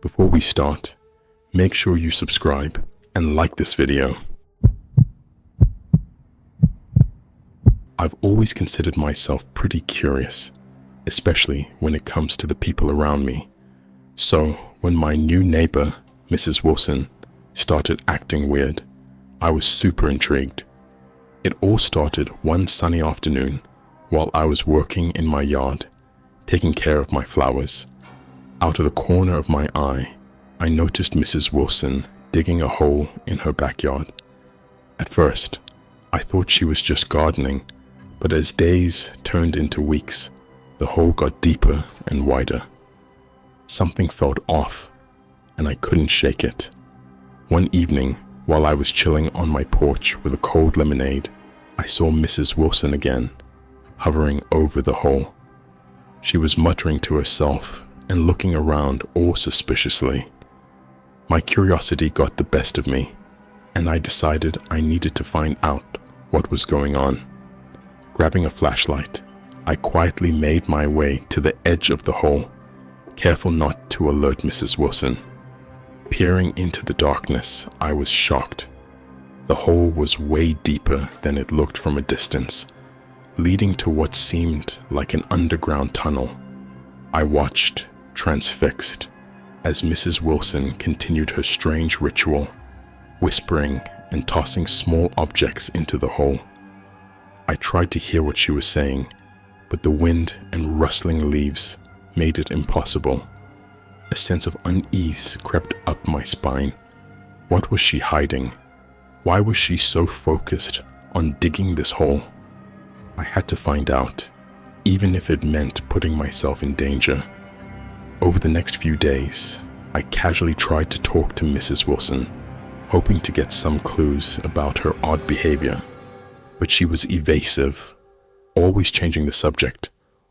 Before we start, make sure you subscribe and like this video. I've always considered myself pretty curious, especially when it comes to the people around me. So when my new neighbor, Mrs. Wilson, started acting weird, I was super intrigued. It all started one sunny afternoon while I was working in my yard, taking care of my flowers. Out of the corner of my eye, I noticed Mrs. Wilson digging a hole in her backyard. At first, I thought she was just gardening, but as days turned into weeks, the hole got deeper and wider. Something felt off, and I couldn't shake it. One evening, while I was chilling on my porch with a cold lemonade, I saw Mrs. Wilson again, hovering over the hole. She was muttering to herself and looking around all suspiciously. My curiosity got the best of me, and I decided I needed to find out what was going on. Grabbing a flashlight, I quietly made my way to the edge of the hole, careful not to alert Mrs. Wilson. Peering into the darkness, I was shocked. The hole was way deeper than it looked from a distance, leading to what seemed like an underground tunnel. I watched, transfixed, as Mrs. Wilson continued her strange ritual, whispering and tossing small objects into the hole. I tried to hear what she was saying, but the wind and rustling leaves made it impossible. A sense of unease crept up my spine. What was she hiding? Why was she so focused on digging this hole? I had to find out, even if it meant putting myself in danger. Over the next few days, I casually tried to talk to Mrs. Wilson, hoping to get some clues about her odd behavior. But she was evasive, always changing the subject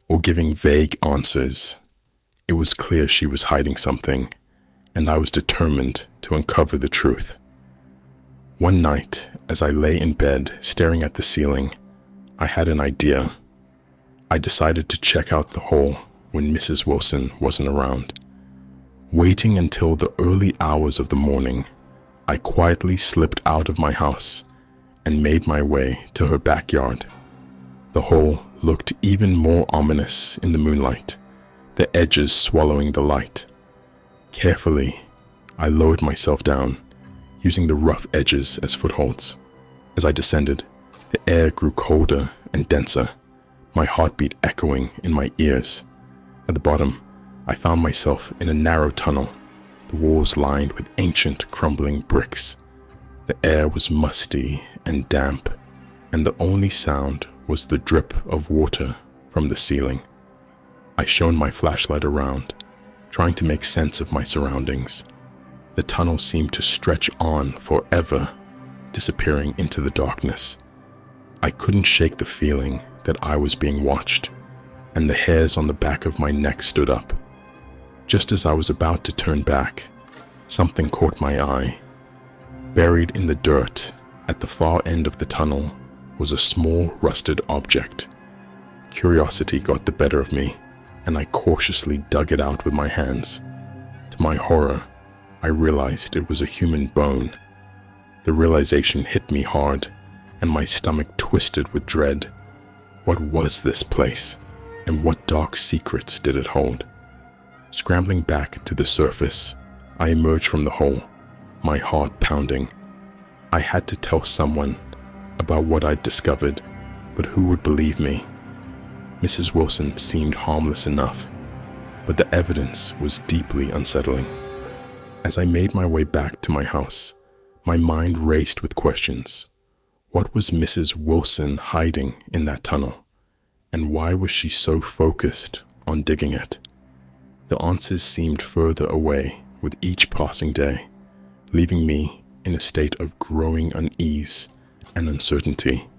or giving vague answers. It was clear she was hiding something, and I was determined to uncover the truth. One night, as I lay in bed staring at the ceiling, I had an idea. I decided to check out the hole when Mrs. Wilson wasn't around. Waiting until the early hours of the morning, I quietly slipped out of my house and made my way to her backyard. The hole looked even more ominous in the moonlight, the edges swallowing the light. Carefully, I lowered myself down, using the rough edges as footholds. As I descended, the air grew colder and denser, my heartbeat echoing in my ears. At the bottom, I found myself in a narrow tunnel, the walls lined with ancient, crumbling bricks. The air was musty and damp, and the only sound was the drip of water from the ceiling. I shone my flashlight around, trying to make sense of my surroundings. The tunnel seemed to stretch on forever, disappearing into the darkness. I couldn't shake the feeling that I was being watched, and the hairs on the back of my neck stood up. Just as I was about to turn back, something caught my eye. Buried in the dirt at the far end of the tunnel was a small rusted object. Curiosity got the better of me, and I cautiously dug it out with my hands. To my horror, I realized it was a human bone. The realization hit me hard, and my stomach twisted with dread. What was this place, and what dark secrets did it hold? Scrambling back to the surface, I emerged from the hole, my heart pounding. I had to tell someone about what I'd discovered, but who would believe me? Mrs. Wilson seemed harmless enough, but the evidence was deeply unsettling. As I made my way back to my house, my mind raced with questions. What was Mrs. Wilson hiding in that tunnel? And why was she so focused on digging it? The answers seemed further away with each passing day, leaving me in a state of growing unease and uncertainty.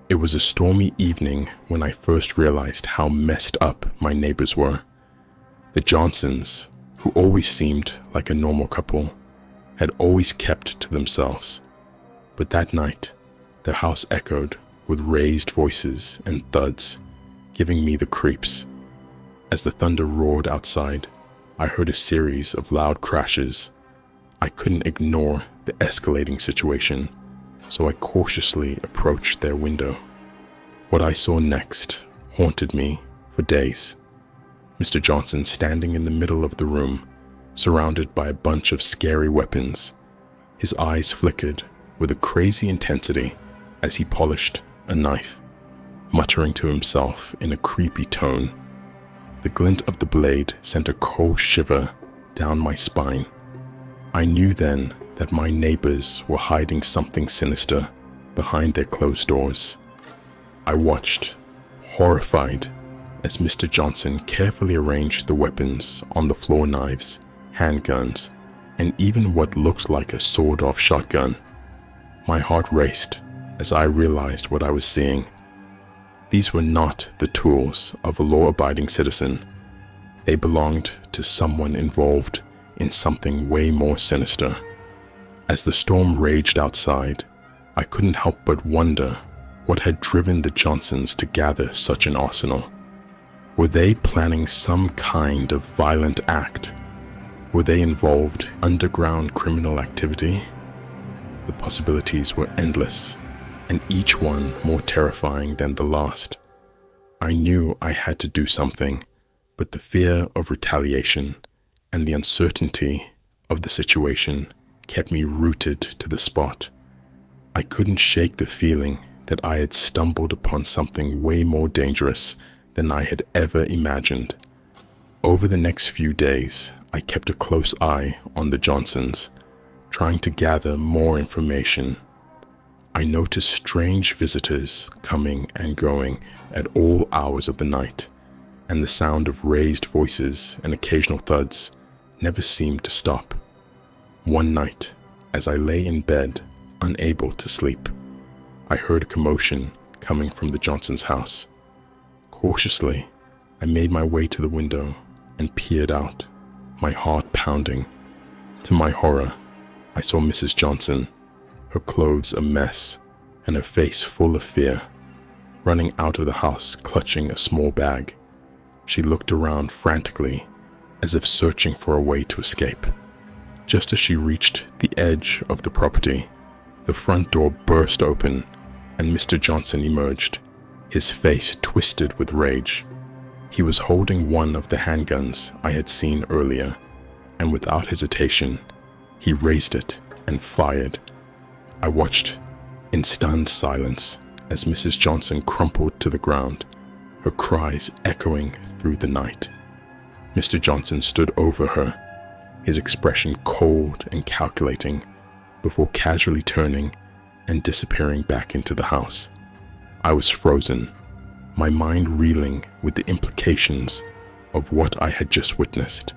It was a stormy evening when I first realized how messed up my neighbors were. The Johnsons, who always seemed like a normal couple, had always kept to themselves. But that night, their house echoed with raised voices and thuds, giving me the creeps. As the thunder roared outside, I heard a series of loud crashes. I couldn't ignore the escalating situation, so I cautiously approached their window. What I saw next haunted me for days. Mr. Johnson standing in the middle of the room, surrounded by a bunch of scary weapons. His eyes flickered with a crazy intensity as he polished a knife, muttering to himself in a creepy tone. The glint of the blade sent a cold shiver down my spine. I knew then that my neighbors were hiding something sinister behind their closed doors. I watched, horrified, as Mr. Johnson carefully arranged the weapons on the floor: knives, handguns, and even what looked like a sawed-off shotgun. My heart raced as I realized what I was seeing. These were not the tools of a law-abiding citizen. They belonged to someone involved in something way more sinister. As the storm raged outside, I couldn't help but wonder what had driven the Johnsons to gather such an arsenal. Were they planning some kind of violent act? Were they involved in underground criminal activity? The possibilities were endless, and each one more terrifying than the last. I knew I had to do something, but the fear of retaliation and the uncertainty of the situation kept me rooted to the spot. I couldn't shake the feeling that I had stumbled upon something way more dangerous than I had ever imagined. Over the next few days, I kept a close eye on the Johnsons, trying to gather more information. I noticed strange visitors coming and going at all hours of the night, and the sound of raised voices and occasional thuds never seemed to stop. One night, as I lay in bed, unable to sleep, I heard a commotion coming from the Johnsons' house. Cautiously, I made my way to the window and peered out, my heart pounding. To my horror, I saw Mrs. Johnson, her clothes a mess and her face full of fear, running out of the house clutching a small bag. She looked around frantically, as if searching for a way to escape. Just as she reached the edge of the property, the front door burst open and Mr. Johnson emerged, his face twisted with rage. He was holding one of the handguns I had seen earlier, and without hesitation, he raised it and fired. I watched in stunned silence as Mrs. Johnson crumpled to the ground, her cries echoing through the night. Mr. Johnson stood over her, his expression cold and calculating, before casually turning and disappearing back into the house. I was frozen, my mind reeling with the implications of what I had just witnessed.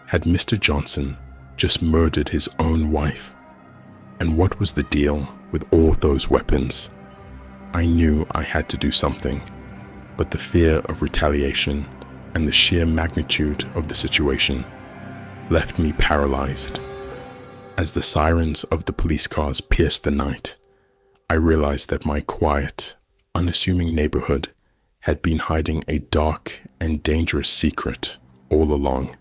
Had Mr. Johnson just murdered his own wife? And what was the deal with all those weapons? I knew I had to do something, but the fear of retaliation and the sheer magnitude of the situation left me paralyzed. As the sirens of the police cars pierced the night, I realized that my quiet, unassuming neighborhood had been hiding a dark and dangerous secret all along.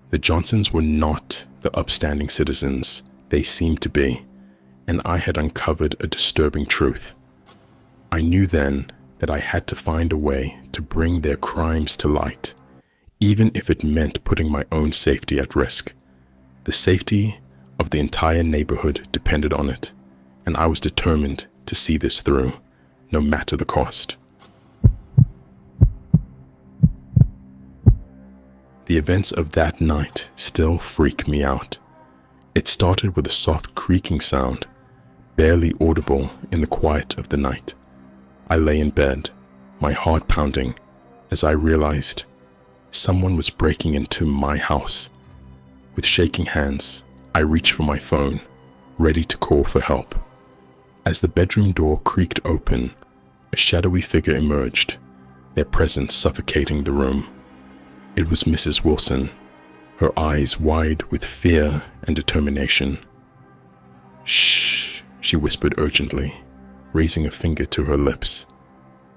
The Johnsons were not the upstanding citizens they seemed to be, and I had uncovered a disturbing truth. I knew then that I had to find a way to bring their crimes to light, even if it meant putting my own safety at risk. The safety of the entire neighborhood depended on it, and I was determined to see this through, no matter the cost. The events of that night still freak me out. It started with a soft creaking sound, barely audible in the quiet of the night. I lay in bed, my heart pounding, as I realized someone was breaking into my house. With shaking hands, I reached for my phone, ready to call for help. As the bedroom door creaked open, a shadowy figure emerged, their presence suffocating the room. It was Mrs. Wilson, her eyes wide with fear and determination. "Shh," she whispered urgently, raising a finger to her lips.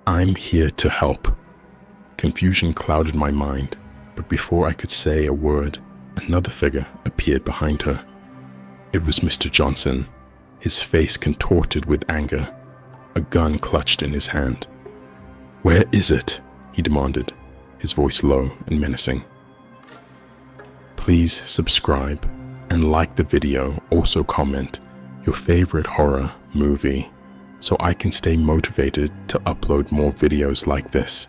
"I'm here to help." Confusion clouded my mind, but before I could say a word, another figure appeared behind her. It was Mr. Johnson, his face contorted with anger, a gun clutched in his hand. "Where is it?" he demanded, his voice low and menacing. Please subscribe and like the video. Also comment your favorite horror movie so I can stay motivated to upload more videos like this.